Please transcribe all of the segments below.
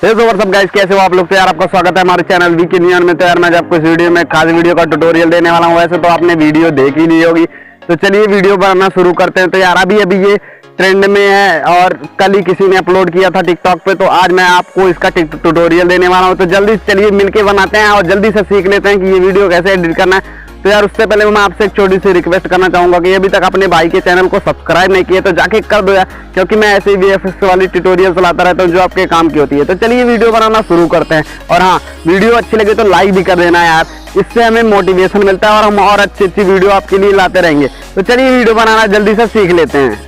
सब गाइस, कैसे हो आप लोग। तो यार आपका स्वागत है हमारे चैनल वीकेनियन में। तो यार मैं आपको इस वीडियो में खास वीडियो का ट्यूटोरियल देने वाला हूँ। वैसे तो आपने वीडियो देख ही ली होगी, तो चलिए वीडियो बनाना शुरू करते हैं। तो यार अभी ये ट्रेंड में है और कल ही किसी ने अपलोड किया था टिकटॉक पे, तो आज मैं आपको इसका ट्यूटोरियल देने वाला हूँ। तो जल्दी चलिए मिलके बनाते हैं और जल्दी से सीख लेते हैं कि ये वीडियो कैसे एडिट करना है। तो यार उससे पहले मैं आपसे एक छोटी सी रिक्वेस्ट करना चाहूंगा कि अभी तक अपने भाई के चैनल को सब्सक्राइब नहीं किए तो जाके कर दो यार, क्योंकि मैं ऐसे ही VFX वाली ट्यूटोरियल चलाता रहता हूँ जो आपके काम की होती है। तो चलिए वीडियो बनाना शुरू करते हैं। और हाँ, वीडियो अच्छी लगे तो लाइक भी कर देना यार, इससे हमें मोटिवेशन मिलता है और हम और अच्छी वीडियो आपके लिए लाते रहेंगे। तो चलिए वीडियो बनाना जल्दी से सीख लेते हैं।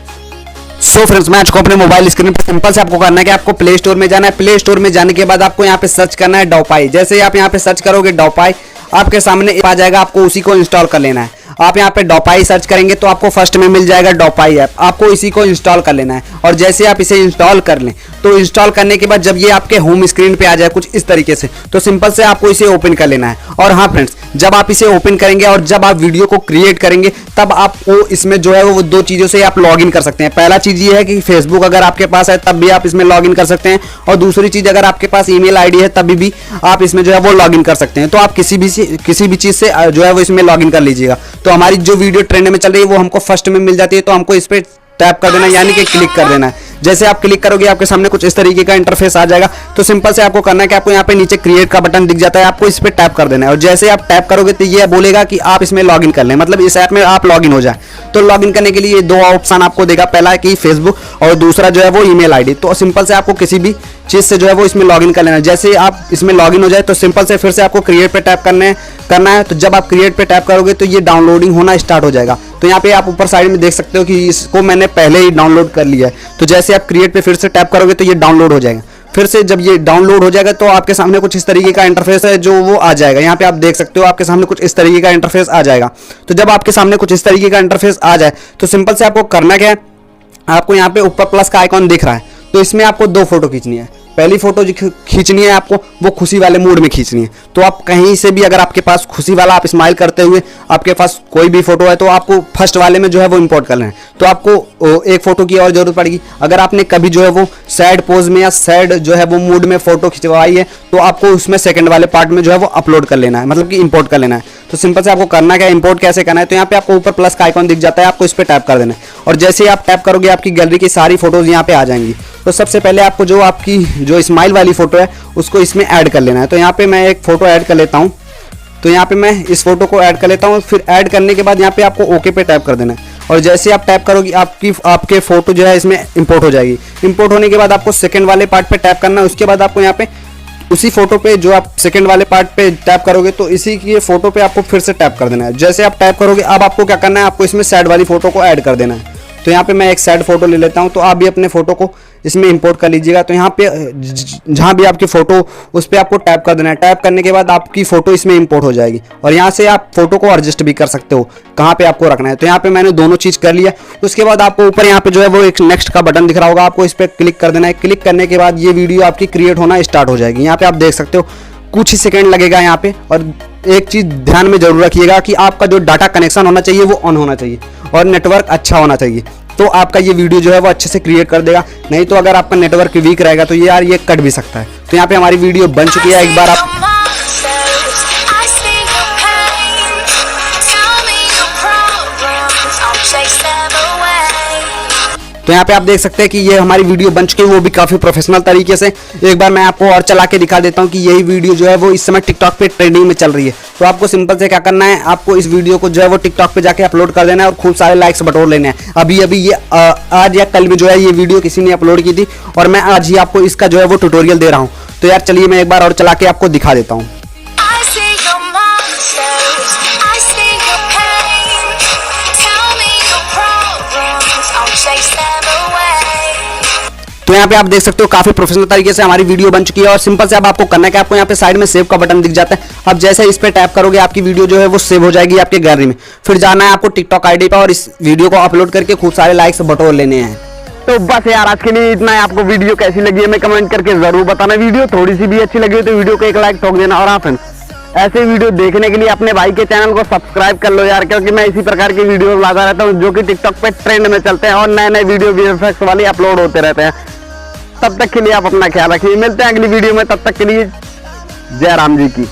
सो फ्रेंड्स, मैं आपको अपने मोबाइल स्क्रीन पर सिंपल से आपको करना है कि आपको प्ले स्टोर में जाना है। प्ले स्टोर में जाने के बाद आपको यहाँ पे सर्च करना है डोपाई। जैसे ही आप यहाँ पे सर्च करोगे डोपाई, आपके सामने आ जाएगा, आपको उसी को इंस्टॉल कर लेना है। आप यहाँ पे डोपाई सर्च करेंगे तो आपको फर्स्ट में मिल जाएगा डोपाई ऐप, आपको इसी को इंस्टॉल कर लेना है। और जैसे आप इसे इंस्टॉल कर लें तो इंस्टॉल करने के बाद जब ये आपके होम स्क्रीन पे आ जाए कुछ इस तरीके से, तो सिंपल से आपको इसे ओपन कर लेना है। और हाँ फ्रेंड्स, जब आप इसे ओपन करेंगे और जब आप वीडियो को क्रिएट करेंगे तब आपको इसमें जो है वो दो चीज़ों से आप लॉगिन कर सकते हैं। पहला चीज़ ये है कि फेसबुक अगर आपके पास है तब भी आप इसमें लॉगिन कर सकते हैं, और दूसरी चीज़ अगर आपके पास ईमेल आईडी है तभी भी आप इसमें जो है वो लॉगिन कर सकते हैं। तो आप किसी भी चीज़ से जो है वो इसमें लॉगिन कर लीजिएगा। तो हमारी जो वीडियो ट्रेंड में चल रही है वो हमको फर्स्ट में मिल जाती है, तो हमको इस पर टैप कर देना है, यानी कि क्लिक कर देना है। जैसे आप क्लिक करोगे आपके सामने कुछ इस तरीके का इंटरफेस आ जाएगा। तो सिंपल से आपको करना है कि आपको यहाँ पे नीचे क्रिएट का बटन दिख जाता है, आपको इस पे टैप कर देना है। और जैसे आप टैप करोगे तो ये बोलेगा कि आप इसमें लॉगिन कर लें, मतलब इस ऐप में आप लॉगिन हो जाए। तो लॉगिन करने के लिए ये दो ऑप्शन आपको देगा, पहला कि फेसबुक और दूसरा जो है वो ईमेल आईडी। तो सिंपल से आपको किसी भी चीज़ से जो है वो इसमें लॉगिन कर लेना है। जैसे आप इसमें लॉगिन हो जाए तो सिंपल से फिर से आपको क्रिएट पे टैप करना है। तो जब आप क्रिएट पे टैप करोगे तो ये डाउनलोडिंग होना स्टार्ट हो जाएगा। तो यहाँ पे आप ऊपर साइड में देख सकते हो कि इसको मैंने पहले ही डाउनलोड कर लिया है। तो जैसे आप क्रिएट पे फिर से टैप करोगे तो ये डाउनलोड हो जाएगा। फिर से जब ये डाउनलोड हो जाएगा तो आपके सामने कुछ इस तरीके का इंटरफेस है जो वो आ जाएगा। यहाँ पे आप देख सकते हो आपके सामने कुछ इस तरीके का इंटरफेस आ जाएगा। तो जब आपके सामने कुछ इस तरीके का इंटरफेस आ जाए तो सिंपल से आपको करना क्या है, आपको यहाँ पे ऊपर प्लस का आइकॉन दिख रहा है, तो इसमें आपको दो फोटो खींचनी है। पहली फोटो जो खींचनी है आपको वो खुशी वाले मूड में खींचनी है। तो आप कहीं से भी अगर आपके पास खुशी वाला आप स्माइल करते हुए आपके पास कोई भी फोटो है तो आपको फर्स्ट वाले में जो है वो इंपोर्ट करना है। तो आपको एक फोटो की और जरूरत पड़ेगी। अगर आपने कभी जो है वो सैड पोज में या सैड जो है वो मूड में फोटो खिंचवाई है तो आपको उसमें सेकंड वाले पार्ट में जो है वो अपलोड कर लेना है, मतलब कि इंपोर्ट कर लेना है। तो सिंपल से आपको करना क्या है, इंपोर्ट कैसे करना है। तो यहाँ पे आपको ऊपर प्लस का आइकॉन दिख जाता है, आपको इस पर टैप कर देना है। और जैसे ही आप टैप करोगे आपकी गैलरी की सारी फोटोज यहाँ पे आ जाएंगी। तो सबसे पहले आपको जो आपकी जो स्माइल वाली फोटो है उसको इसमें ऐड कर लेना है। तो यहाँ पे मैं एक फोटो ऐड कर लेता हूँ। तो यहाँ पे मैं इस फोटो को ऐड कर लेता हूँ। फिर ऐड करने के बाद यहाँ पे आपको ओके पे टैप कर देना है। और जैसे आप टैप करोगे आपके फोटो जो है इसमें इंपोर्ट हो जाएगी। इंपोर्ट होने के बाद आपको सेकंड वाले पार्ट पे टैप करना है। उसके बाद आपको यहाँ पे उसी फोटो पे जो आप सेकंड वाले पार्ट पे टैप करोगे तो इसी की फोटो पे आपको फिर से टैप कर देना है। जैसे आप टैप करोगे अब आपको क्या करना है, आपको इसमें सैड वाली फोटो को ऐड कर देना है। तो यहाँ पे मैं एक सैड फोटो ले लेता हूँ। तो आप भी अपने फोटो को इसमें इंपोर्ट कर लीजिएगा। तो यहाँ पे जहाँ भी आपकी फोटो उस पर आपको टैप कर देना है। टैप करने के बाद आपकी फोटो इसमें इंपोर्ट हो जाएगी। और यहाँ से आप फोटो को एडजस्ट भी कर सकते हो कहाँ पे आपको रखना है। तो यहाँ पे मैंने दोनों चीज़ कर लिया। उसके बाद आपको ऊपर यहाँ पे जो है वो एक नेक्स्ट का बटन दिख रहा होगा, आपको इस पर क्लिक कर देना है। क्लिक करने के बाद ये वीडियो आपकी क्रिएट होना स्टार्ट हो जाएगी। यहाँ पे आप देख सकते हो कुछ ही सेकंड लगेगा यहाँ पे। और एक चीज़ ध्यान में जरूर रखिएगा कि आपका जो डाटा कनेक्शन होना चाहिए वो ऑन होना चाहिए और नेटवर्क अच्छा होना चाहिए, तो आपका ये वीडियो जो है वो अच्छे से क्रिएट कर देगा। नहीं तो अगर आपका नेटवर्क वीक रहेगा तो यार ये कट भी सकता है। तो यहाँ पे हमारी वीडियो बन चुकी है। एक बार आप तो यहाँ पे आप देख सकते हैं कि ये हमारी वीडियो बन चुकी है, वो भी काफ़ी प्रोफेशनल तरीके से। एक बार मैं आपको और चला के दिखा देता हूँ कि यही वीडियो जो है वो इस समय टिकटॉक पे ट्रेंडिंग में चल रही है। तो आपको सिंपल से क्या करना है, आपको इस वीडियो को जो है वो टिकटॉक पे जाके अपलोड कर देना है और खूब सारे लाइक्स बटोर लेने हैं। अभी ये आज या कल में जो है ये वीडियो किसी ने अपलोड की थी और मैं आज ही आपको इसका जो है वो ट्यूटोरियल दे रहा हूँ। तो यार चलिए मैं एक बार और चला के आपको दिखा देता हूँ। तो यहाँ पे आप देख सकते हो काफी प्रोफेशनल तरीके से हमारी वीडियो बन चुकी है। और सिंपल से अब आपको करना है कि आपको यहाँ पे साइड में सेव का बटन दिख जाता है। अब जैसे इस पे टैप करोगे आपकी वीडियो जो है वो सेव हो जाएगी आपके गैलरी में। फिर जाना है आपको टिकटॉक आईडी पे और इस वीडियो को अपलोड करके खूब सारे लाइक्स बटोर लेने हैं। तो बस यार आज के लिए इतना है। आपको वीडियो कैसी लगी है मैं कमेंट करके जरूर बताना। वीडियो थोड़ी सी भी अच्छी लगी हो तो वीडियो को एक लाइक ठोक देना। और हाँ फ्रेंड्स, ऐसे वीडियो देखने के लिए अपने भाई के चैनल को सब्सक्राइब कर लो यार, क्योंकि मैं इसी प्रकार की वीडियो लाता रहता हूँ जो कि टिकटॉक पे ट्रेंड में चलते हैं और नए नए वीडियो VFX वाले अपलोड होते रहते हैं। तब तक के लिए आप अपना ख्याल रखिए, मिलते हैं अगली वीडियो में, तब तक के लिए जय राम जी की।